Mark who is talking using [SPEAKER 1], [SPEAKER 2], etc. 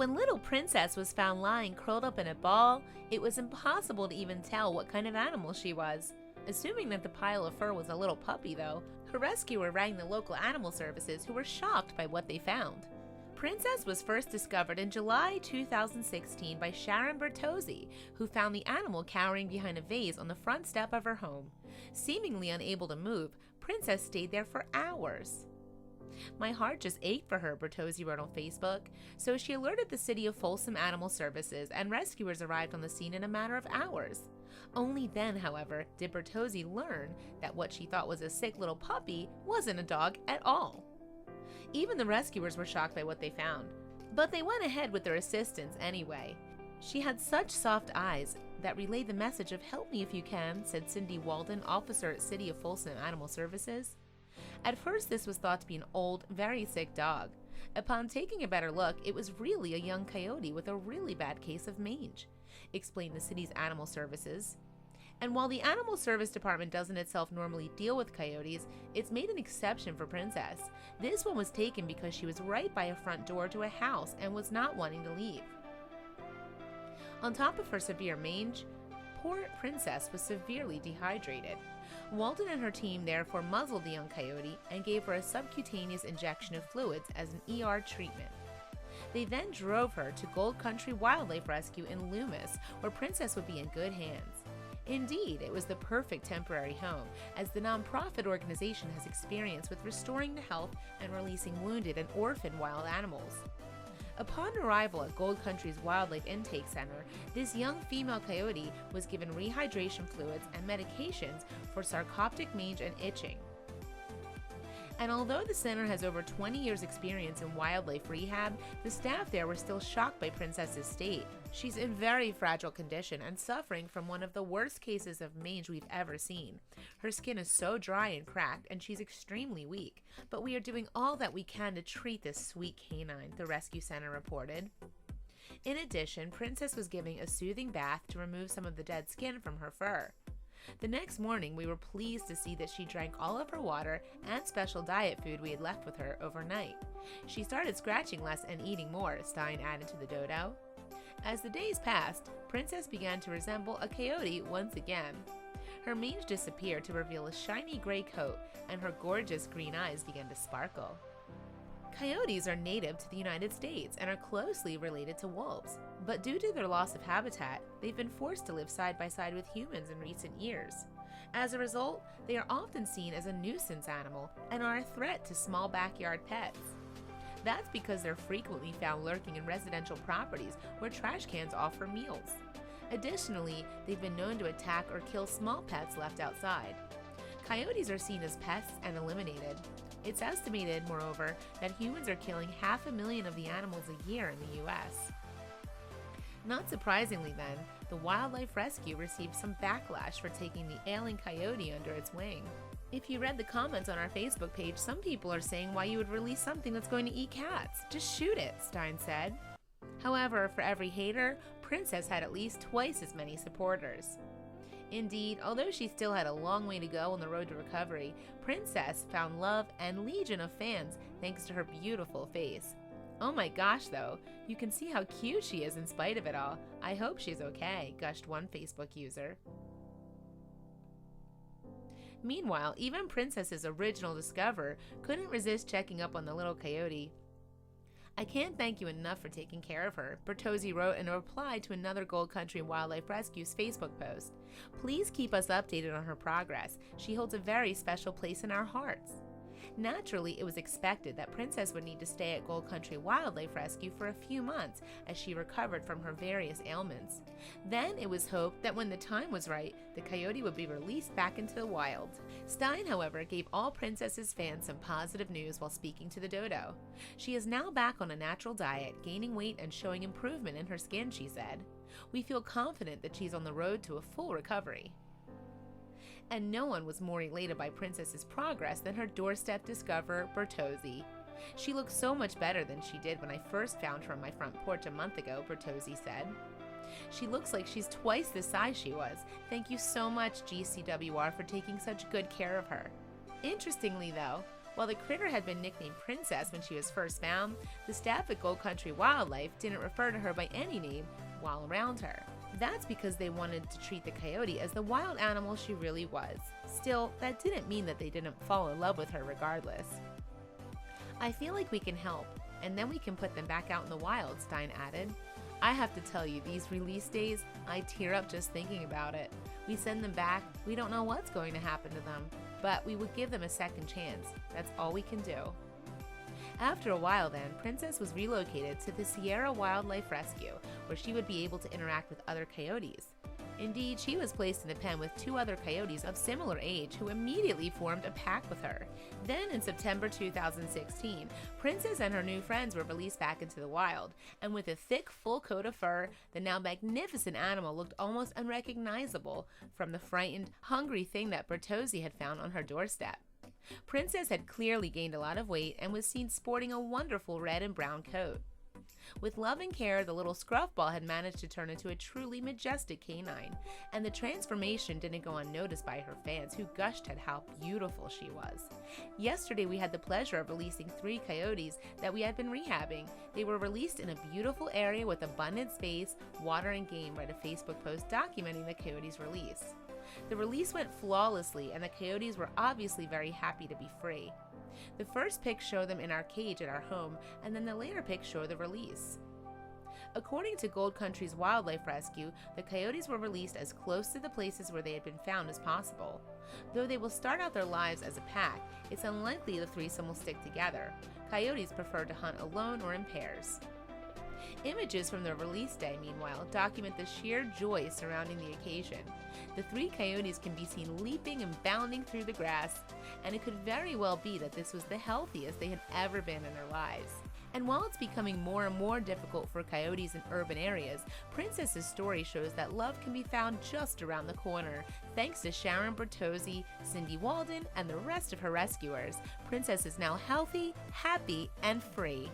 [SPEAKER 1] When little Princess was found lying curled up in a ball, it was impossible to even tell what kind of animal she was. Assuming that the pile of fur was a little puppy, though, her rescuer rang the local animal services, who were shocked by what they found. Princess was first discovered in July 2016 by Sharon Bertozzi, who found the animal cowering behind a vase on the front step of her home. Seemingly unable to move, Princess stayed there for hours. "My heart just ached for her," Bertozzi wrote on Facebook, so she alerted the city of Folsom Animal Services, and rescuers arrived on the scene in a matter of hours. Only then, however, did Bertozzi learn that what she thought was a sick little puppy wasn't a dog at all. Even the rescuers were shocked by what they found, but they went ahead with their assistance anyway. "She had such soft eyes that relayed the message of 'help me if you can,'" said Cindy Walden, officer at City of Folsom Animal Services. At first, this was thought to be an old, very sick dog. Upon taking a better look, it was really a young coyote with a really bad case of mange, explained the city's animal services. And while the Animal Service Department doesn't itself normally deal with coyotes, it's made an exception for Princess. This one was taken because she was right by a front door to a house and was not wanting to leave. On top of her severe mange, poor Princess was severely dehydrated. Walden and her team therefore muzzled the young coyote and gave her a subcutaneous injection of fluids as an ER treatment. They then drove her to Gold Country Wildlife Rescue in Loomis, where Princess would be in good hands. Indeed, it was the perfect temporary home, as the nonprofit organization has experience with restoring the health and releasing wounded and orphaned wild animals. Upon arrival at Gold Country's Wildlife Intake Center, this young female coyote was given rehydration fluids and medications for sarcoptic mange and itching. And although the center has over 20 years' experience in wildlife rehab, the staff there were still shocked by Princess's state. She's in very fragile condition and suffering from one of the worst cases of mange we've ever seen. Her skin is so dry and cracked, and she's extremely weak. But we are doing all that we can to treat this sweet canine, the rescue center reported. In addition, Princess was giving a soothing bath to remove some of the dead skin from her fur. The next morning, we were pleased to see that she drank all of her water and special diet food we had left with her overnight. She started scratching less and eating more, Stein added to the dodo. As the days passed, Princess began to resemble a coyote once again. Her mange disappeared to reveal a shiny gray coat, and her gorgeous green eyes began to sparkle. Coyotes are native to the United States and are closely related to wolves, but due to their loss of habitat, they've been forced to live side by side with humans in recent years. As a result, they are often seen as a nuisance animal and are a threat to small backyard pets. That's because they're frequently found lurking in residential properties where trash cans offer meals. Additionally, they've been known to attack or kill small pets left outside. Coyotes are seen as pests and eliminated. It's estimated, moreover, that humans are killing 500,000 of the animals a year in the U.S. Not surprisingly then, the wildlife rescue received some backlash for taking the ailing coyote under its wing. If you read the comments on our Facebook page, some people are saying why you would release something that's going to eat cats. Just shoot it, Stein said. However, for every hater, Princess had at least twice as many supporters. Indeed, although she still had a long way to go on the road to recovery, Princess found love and legion of fans thanks to her beautiful face. "Oh my gosh though, you can see how cute she is in spite of it all. I hope she's okay," gushed one Facebook user. Meanwhile, even Princess's original discoverer couldn't resist checking up on the little coyote. "I can't thank you enough for taking care of her," Bertozzi wrote in a reply to another Gold Country Wildlife Rescue's Facebook post. "Please keep us updated on her progress. She holds a very special place in our hearts." Naturally, it was expected that Princess would need to stay at Gold Country Wildlife Rescue for a few months as she recovered from her various ailments. Then it was hoped that when the time was right, the coyote would be released back into the wild. Stein, however, gave all Princess's fans some positive news while speaking to the dodo. She is now back on a natural diet, gaining weight and showing improvement in her skin, she said. "We feel confident that she's on the road to a full recovery." And no one was more elated by Princess's progress than her doorstep discoverer, Bertozzi. "She looks so much better than she did when I first found her on my front porch a month ago," Bertozzi said. "She looks like she's twice the size she was. Thank you so much, GCWR, for taking such good care of her." Interestingly though, While the critter had been nicknamed Princess when she was first found, the staff at Gold Country Wildlife didn't refer to her by any name while around her. That's because they wanted to treat the coyote as the wild animal she really was. Still, that didn't mean that they didn't fall in love with her regardless. "I feel like we can help, and then we can put them back out in the wild," Stein added. "I have to tell you, these release days, I tear up just thinking about it. We send them back, we don't know what's going to happen to them, but we would give them a second chance. That's all we can do." After a while then, Princess was relocated to the Sierra Wildlife Rescue, where she would be able to interact with other coyotes. Indeed, she was placed in a pen with 2 other coyotes of similar age who immediately formed a pack with her. Then in September 2016, Princess and her new friends were released back into the wild, and with a thick, full coat of fur, the now magnificent animal looked almost unrecognizable from the frightened, hungry thing that Bertozzi had found on her doorstep. Princess had clearly gained a lot of weight and was seen sporting a wonderful red and brown coat. With love and care, the little scruffball had managed to turn into a truly majestic canine, and the transformation didn't go unnoticed by her fans, who gushed at how beautiful she was. Yesterday, we had the pleasure of releasing 3 coyotes that we had been rehabbing. They were released in a beautiful area with abundant space, water, and game, read a Facebook post documenting the coyotes' release. The release went flawlessly, and the coyotes were obviously very happy to be free. The first pics show them in our cage at our home, and then the later pics show the release. According to Gold Country's Wildlife Rescue, the coyotes were released as close to the places where they had been found as possible. Though they will start out their lives as a pack, it's unlikely the threesome will stick together. Coyotes prefer to hunt alone or in pairs. Images from the release day, meanwhile, document the sheer joy surrounding the occasion. The 3 coyotes can be seen leaping and bounding through the grass, and it could very well be that this was the healthiest they had ever been in their lives. And while it's becoming more and more difficult for coyotes in urban areas, Princess's story shows that love can be found just around the corner. Thanks to Sharon Bertozzi, Cindy Walden, and the rest of her rescuers, Princess is now healthy, happy, and free.